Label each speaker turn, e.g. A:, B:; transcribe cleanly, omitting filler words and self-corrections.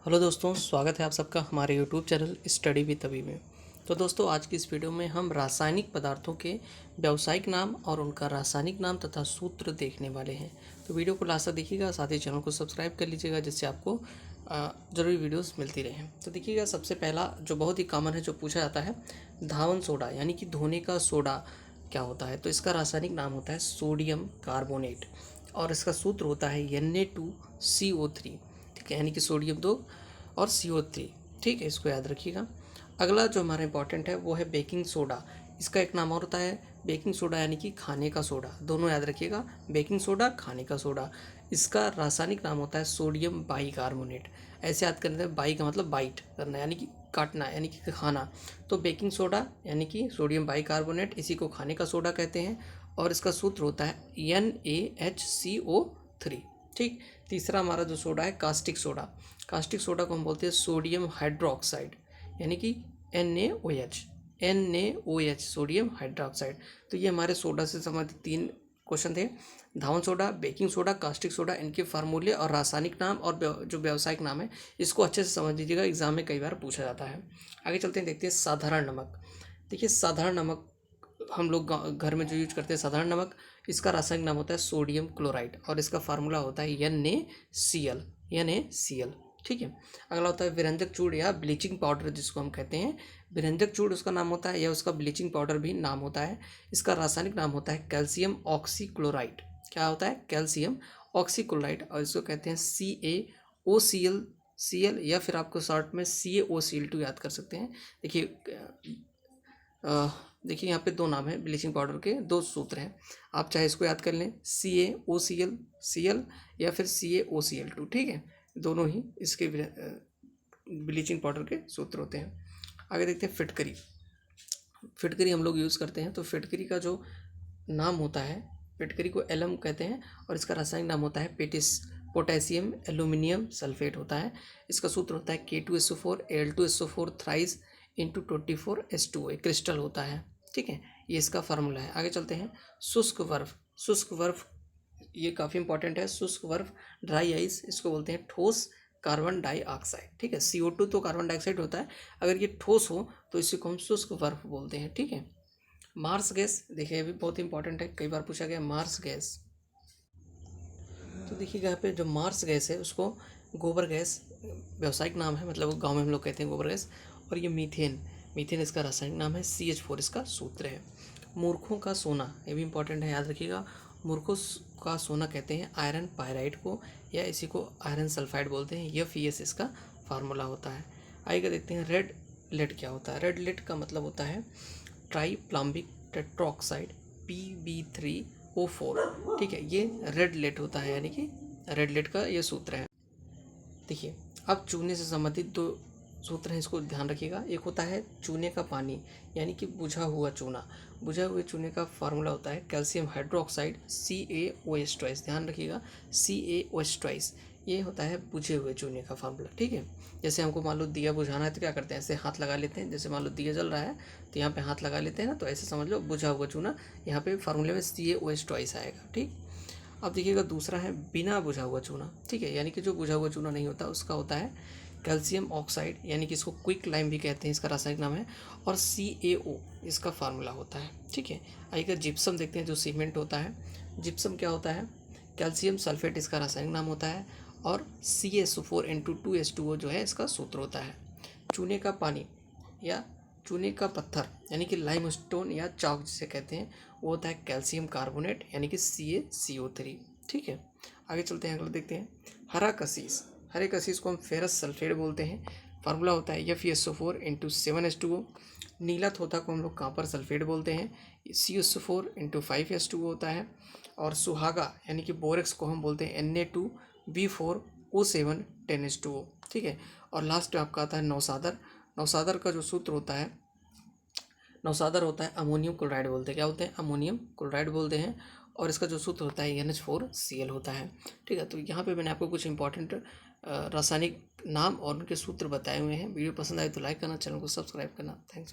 A: Hello दोस्तों, स्वागत है आप सबका हमारे यूट्यूब चैनल स्टडी विद अभी में। तो दोस्तों, आज की इस वीडियो में हम रासायनिक पदार्थों के व्यावसायिक नाम और उनका रासायनिक नाम तथा सूत्र देखने वाले हैं। तो वीडियो को लास्ट तक देखिएगा, साथ ही चैनल को सब्सक्राइब कर लीजिएगा जिससे आपको ज़रूरी वीडियोस मिलती रहें। तो देखिएगा, सबसे पहला जो बहुत ही कॉमन है जो पूछा जाता है, धावन सोडा यानी कि धोने का सोडा क्या होता है। तो इसका रासायनिक नाम होता है सोडियम कार्बोनेट और इसका सूत्र होता है Na2CO3। ठीक है, यानी कि सोडियम 2 और CO3। ठीक है, इसको याद रखिएगा। अगला जो हमारा इंपॉर्टेंट है वो है बेकिंग सोडा। इसका एक नाम और होता है बेकिंग सोडा यानी कि खाने का सोडा। दोनों याद रखिएगा, बेकिंग सोडा, खाने का सोडा। इसका रासायनिक नाम होता है सोडियम बाइकार्बोनेट। ऐसे याद करते हैं, बाई का मतलब बाइट करना यानी कि काटना यानी कि खाना। तो बेकिंग सोडा यानी कि सोडियम बाइकार्बोनेट, इसी को खाने का सोडा कहते हैं और इसका सूत्र होता है NaHCO3। ठीक, तीसरा हमारा जो सोडा है कास्टिक सोडा। कास्टिक सोडा को हम बोलते हैं सोडियम हाइड्रोक्साइड यानी कि NaOH सोडियम हाइड्रोक्साइड। तो ये हमारे सोडा से संबंधित 3 क्वेश्चन थे। धावन soda, baking soda, caustic soda, इनके फार्मूले और रासायनिक नाम और जो व्यावसायिक नाम है इसको अच्छे से समझ लीजिएगा, एग्जाम में कई बार पूछा जाता है। आगे चलते हैं, देखते हैं साधारण नमक। देखिए, साधारण नमक हम लोग घर में जो यूज करते हैं साधारण नमक, इसका रासायनिक नाम होता है सोडियम क्लोराइड और इसका फार्मूला होता है NaCl। ठीक है, अगला होता है व्यंजक चूड़ या ब्लीचिंग पाउडर जिसको हम कहते हैं। व्यंजक चूड़ उसका नाम होता है या उसका ब्लीचिंग पाउडर भी नाम होता है। इसका रासायनिक नाम होता है कैल्शियम ऑक्सीक्लोराइड। क्या होता है? कैल्शियम ऑक्सीक्लोराइड और इसको कहते हैं CaOCl या फिर आपको शॉर्ट में CaOCl2 याद कर सकते हैं। देखिए यहाँ पे 2 नाम है ब्लीचिंग पाउडर के, 2 सूत्र हैं। आप चाहे इसको याद कर लें CaOCl या फिर CaOCl2। ठीक है, दोनों ही इसके ब्लीचिंग पाउडर के सूत्र होते हैं। आगे देखते हैं फिटकरी। फिटकरी हम लोग यूज़ करते हैं। तो फिटकरी का जो नाम होता है, फिटकरी को एलम कहते हैं और इसका रासायनिक नाम होता है पोटेशियम एल्यूमिनियम सल्फेट होता है। इसका सूत्र होता है K2SO4 Al2SO4 thrice into 24H2O। एक क्रिस्टल होता है। ठीक है, ये इसका फार्मूला है। आगे चलते हैं, शुष्क बर्फ। शुष्क बर्फ ये काफ़ी इंपॉर्टेंट है। शुष्क बर्फ, ड्राई आइस, इसको बोलते हैं ठोस कार्बन डाइऑक्साइड। ठीक है, CO2 तो कार्बन डाइऑक्साइड होता है, अगर ये ठोस हो तो इसी को हम शुष्क बर्फ बोलते हैं। ठीक है, मार्स गैस, देखिए अभी बहुत इंपॉर्टेंट है, कई बार पूछा गया मार्स गैस। तो देखिएगा यहाँ पे जो मार्स गैस है उसको गोबर गैस व्यावसायिक नाम है, मतलब गांव में हम लोग कहते हैं गोबर गैस। और ये मीथेन इसका रासायनिक नाम है, CH4 इसका सूत्र है। मूर्खों का सोना, ये भी इंपॉर्टेंट है, याद रखिएगा। मूर्खों का सोना कहते हैं आयरन पायराइड को, या इसी को आयरन सल्फाइड बोलते हैं। FeS इसका फार्मूला होता है। आइए देखते हैं रेड लेड क्या होता है। रेड लेड का मतलब होता है ट्राई प्लाम्बिक टेट्रोक्साइड Pb3O4। ठीक है, ये रेड लेड होता है, यानी कि रेड लेड का ये सूत्र है। देखिए, अब चूने से संबंधित 2 सूत्र हैं, इसको ध्यान रखिएगा। एक होता है चूने का पानी यानी कि बुझा हुआ चूना। बुझा हुए चूने का फार्मूला होता है कैल्शियम हाइड्रोक्साइड CaOH2। ध्यान रखिएगा, CaOH2 ये होता है बुझे हुए चूने का फार्मूला। ठीक है, जैसे हमको मान लो दिया बुझाना है तो क्या करते हैं, ऐसे हाथ लगा लेते हैं। जैसे मान लो दिया जल रहा है तो यहाँ पे हाथ लगा लेते हैं ना, तो ऐसे समझ लो बुझा हुआ चूना, यहाँ पे फार्मूले में CaOH2 आएगा। ठीक, अब देखिएगा दूसरा है बिना बुझा हुआ चूना। ठीक है, यानी कि जो बुझा हुआ चूना नहीं होता उसका होता है कैल्शियम ऑक्साइड, यानी कि इसको क्विक लाइम भी कहते हैं, इसका रासायनिक नाम है। और CaO इसका फार्मूला होता है। ठीक है, आइएगा जिप्सम देखते हैं, जो सीमेंट होता है। जिप्सम क्या होता है? कैल्शियम सल्फेट इसका रासायनिक नाम होता है और CaSO4 जो है इसका सूत्र होता है। चूने का पानी या चूने का पत्थर यानी कि लाइमस्टोन या चॉक जिसे कहते हैं, वो होता है कैल्शियम कार्बोनेट यानी कि CaCO3। ठीक है, आगे चलते हैं, अगला देखते हैं हरा कशीस। हरे कशीस को हम फेरस सल्फेट बोलते हैं। फार्मूला होता है FeSO4 इंटू 7H2O। नीला थोथा को हम लोग कांपर सल्फेट बोलते हैं, CSO4 इंटू 5H2O होता है। और सुहागा यानी कि बोरेक्स को हम बोलते हैं Na2B4O7 10H2O। ठीक है, और लास्ट आपका आता है नौसादर। नौसादर का जो सूत्र होता है, नौसादर होता है अमोनियम क्लोराइड बोलते हैं। क्या बोलते हैं? अमोनियम क्लोराइड बोलते हैं और इसका जो सूत्र होता है NH4Cl होता है। ठीक है, तो यहाँ पे मैंने आपको कुछ इंपॉर्टेंट रासायनिक नाम और उनके सूत्र बताए हुए हैं। वीडियो पसंद आए तो लाइक करना, चैनल को सब्सक्राइब करना। थैंक्स।